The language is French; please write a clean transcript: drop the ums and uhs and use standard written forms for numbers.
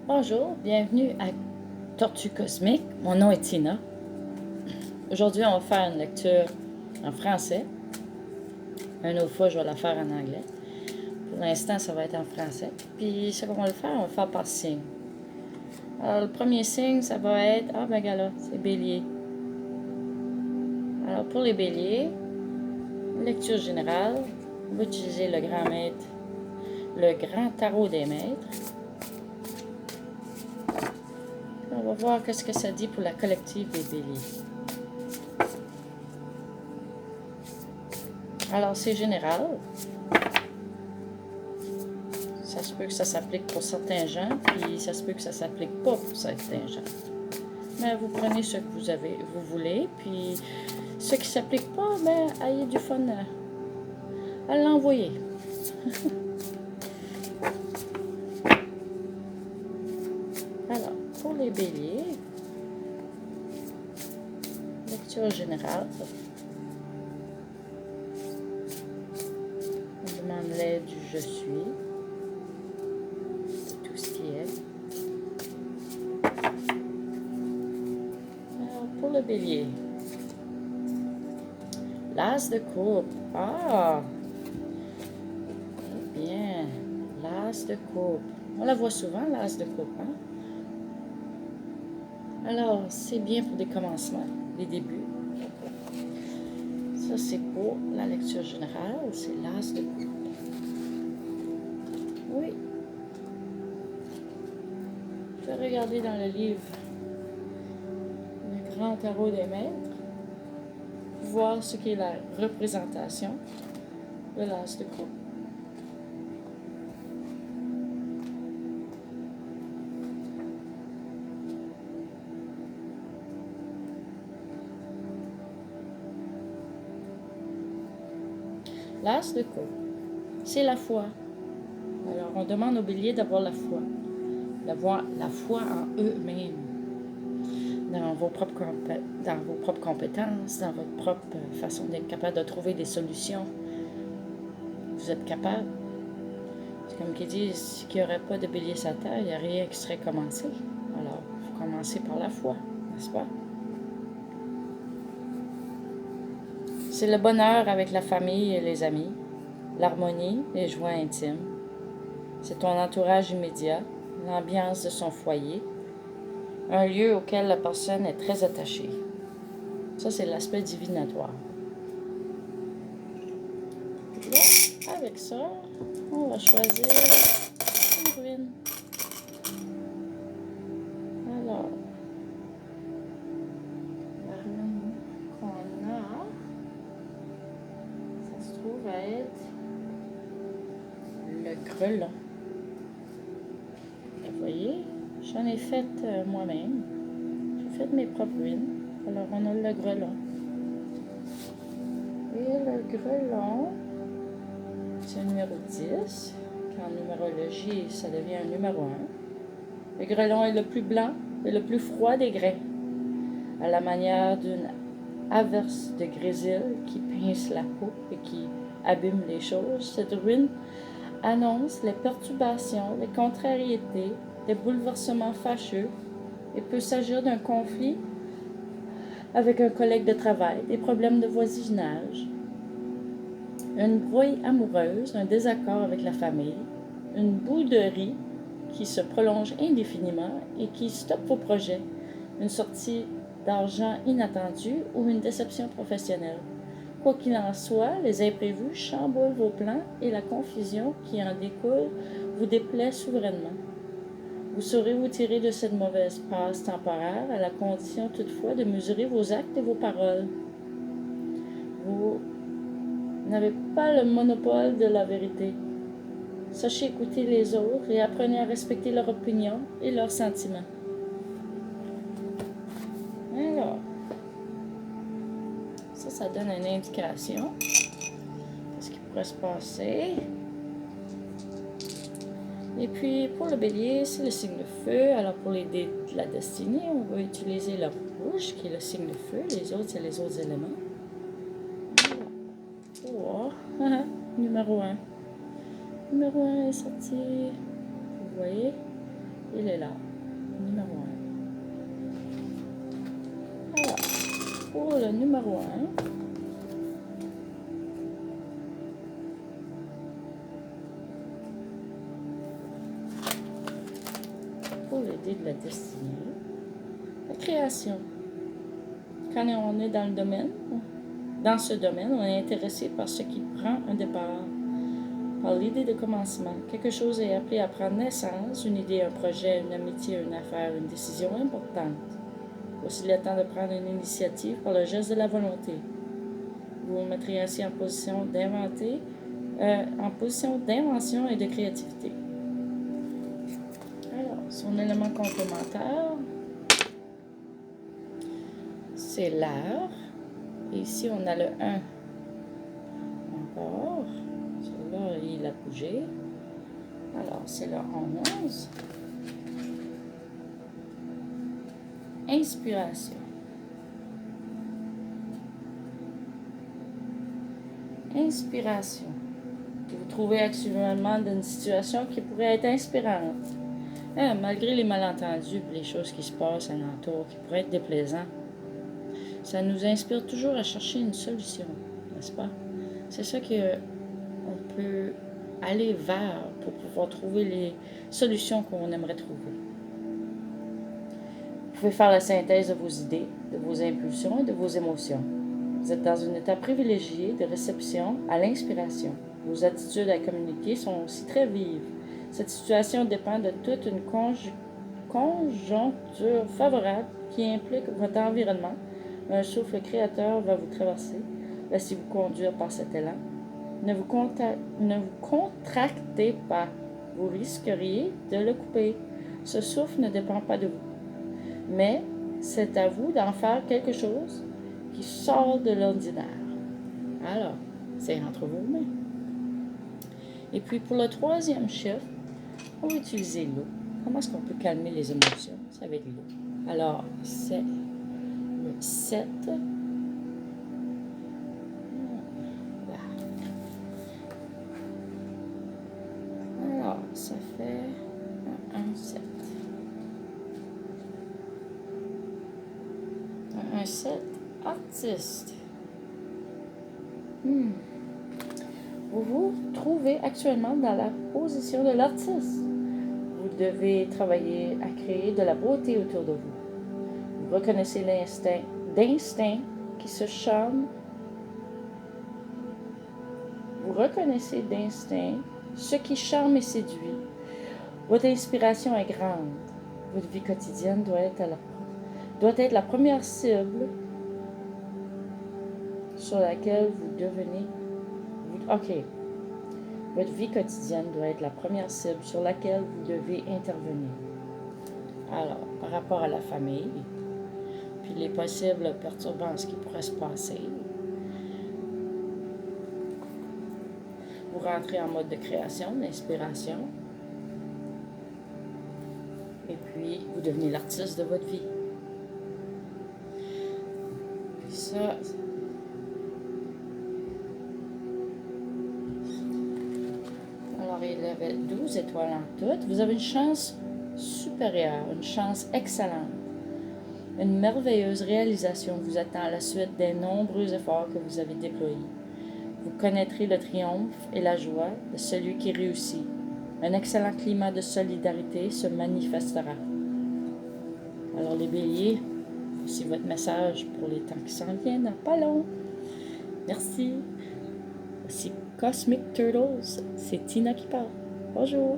Bonjour, bienvenue à Tortue Cosmique. Mon nom est Tina. Aujourd'hui, on va faire une lecture en français. Une autre fois, je vais la faire en anglais. Pour l'instant, ça va être en français. Puis, ce qu'on va le faire, on va le faire par signe. Alors, le premier signe, ça va être... Ah, ben, là, c'est bélier. Alors, pour les béliers, lecture générale, on va utiliser le grand maître, le grand tarot des maîtres. On va voir qu'est-ce que ça dit pour la collective des béliers. Alors, c'est général. Ça se peut que ça s'applique pour certains gens, puis ça se peut que ça s'applique pas pour certains gens. Mais vous prenez ce que vous voulez, puis ce qui ne s'applique pas, ben, ayez du fun à l'envoyer. Alors, pour les béliers, lecture générale. On demande l'aide du je suis. C'est tout ce qui est. Alors, pour le bélier, l'as de coupe. Ah! Bien. L'as de coupe. On la voit souvent, l'as de coupe, hein? Alors, c'est bien pour des commencements, des débuts. Ça, c'est pour la lecture générale. C'est l'as de coupe. Oui. Je vais regarder dans le livre Le Grand Tarot des Maîtres, voir ce qu'est la représentation de l'as de coupe. L'as de coupe, c'est la foi. Alors, on demande aux béliers d'avoir la foi. D'avoir la foi en eux-mêmes. Dans vos propres compétences, dans votre propre façon d'être capable de trouver des solutions. Vous êtes capable. C'est comme qu'ils disent, qu'il n'y aurait pas de bélier sur la terre, il n'y a rien qui serait commencé. Alors, il faut commencer par la foi, n'est-ce pas? C'est le bonheur avec la famille et les amis, l'harmonie, les joies intimes. C'est ton entourage immédiat, l'ambiance de son foyer, un lieu auquel la personne est très attachée. Ça, c'est l'aspect divinatoire. Là, avec ça, on va choisir une ruine. Alors, la ruine qu'on a, ça se trouve à être le grelon. Vous voyez, j'en ai fait moi-même. J'ai fait mes propres ruines. Alors, on a le grelon. Et le grelon, c'est le numéro 10. En numérologie, ça devient un numéro 1. Le grelon est le plus blanc et le plus froid des grains, à la manière d'une averse de grésil qui pince la peau et qui abîme les choses. Cette ruine annonce les perturbations, les contrariétés, des bouleversements fâcheux et peut s'agir d'un conflit avec un collègue de travail, des problèmes de voisinage, une brouille amoureuse, un désaccord avec la famille, une bouderie qui se prolonge indéfiniment et qui stoppe vos projets, une sortie d'argent inattendue ou une déception professionnelle. Quoi qu'il en soit, les imprévus chamboulent vos plans et la confusion qui en découle vous déplaît souverainement. Vous saurez vous tirer de cette mauvaise passe temporaire à la condition toutefois de mesurer vos actes et vos paroles. Vous n'avez pas le monopole de la vérité. Sachez écouter les autres et apprenez à respecter leur opinion et leurs sentiments. Alors, ça donne une indication de ce qui pourrait se passer. Et puis, pour le bélier, c'est le signe de feu. Alors, pour les dés de la destinée, on va utiliser le rouge, qui est le signe de feu. Les autres, c'est les autres éléments. Voilà. Oh, numéro 1. Numéro 1 est sorti. Vous voyez? il est là. Numéro 1. Alors, pour le numéro 1, pour le dé de la destinée, la création. Quand on est dans ce domaine, on est intéressé par ce qui prend un départ, par l'idée de commencement. Quelque chose est appelé à prendre naissance, une idée, un projet, une amitié, une affaire, une décision importante. Voici le temps de prendre une initiative par le geste de la volonté. Vous vous mettrez ainsi en position d'invention et de créativité. Alors, son élément complémentaire, c'est l'air. Et ici, on a le 1. Encore. Celui-là, il a bougé. Alors, c'est le 11. Inspiration. Inspiration. Vous vous trouvez actuellement dans une situation qui pourrait être inspirante. Malgré les malentendus et les choses qui se passent alentour, qui pourraient être déplaisantes, ça nous inspire toujours à chercher une solution, n'est-ce pas? C'est ça qu'on peut aller vers pour pouvoir trouver les solutions qu'on aimerait trouver. Vous pouvez faire la synthèse de vos idées, de vos impulsions et de vos émotions. Vous êtes dans un état privilégié de réception à l'inspiration. Vos attitudes à communiquer sont aussi très vives. Cette situation dépend de toute une conjoncture favorable qui implique votre environnement. Un souffle créateur va vous traverser. Laissez-vous conduire par cet élan. Ne vous contractez pas. Vous risqueriez de le couper. Ce souffle ne dépend pas de vous. Mais c'est à vous d'en faire quelque chose qui sort de l'ordinaire. Alors, c'est entre vos mains. Et puis pour le 3e chiffre, on va utiliser l'eau. Comment est-ce qu'on peut calmer les émotions? C'est avec l'eau. Alors, c'est le 7. Alors, ça fait un 7. Un 7 artiste. Vous vous trouvez actuellement dans la position de l'artiste. Vous devez travailler à créer de la beauté autour de vous. Vous reconnaissez d'instinct qui se charme. Vous reconnaissez d'instinct ce qui charme et séduit. Votre inspiration est grande. Votre vie quotidienne doit être la première cible sur laquelle vous devenez. Votre vie quotidienne doit être la première cible sur laquelle vous devez intervenir. Alors, par rapport à la famille, puis les possibles perturbances qui pourraient se passer, vous rentrez en mode de création, d'inspiration, et puis vous devenez l'artiste de votre vie. Puis ça, alors il avait 12 étoiles en tout. Vous avez une chance supérieure, une chance excellente. Une merveilleuse réalisation vous attend à la suite des nombreux efforts que vous avez déployés. Vous connaîtrez le triomphe et la joie de celui qui réussit. Un excellent climat de solidarité se manifestera. Alors les béliers, voici votre message pour les temps qui s'en viennent, pas long. Merci. Voici Cosmic Turtles, c'est Tina qui parle. Bonjour.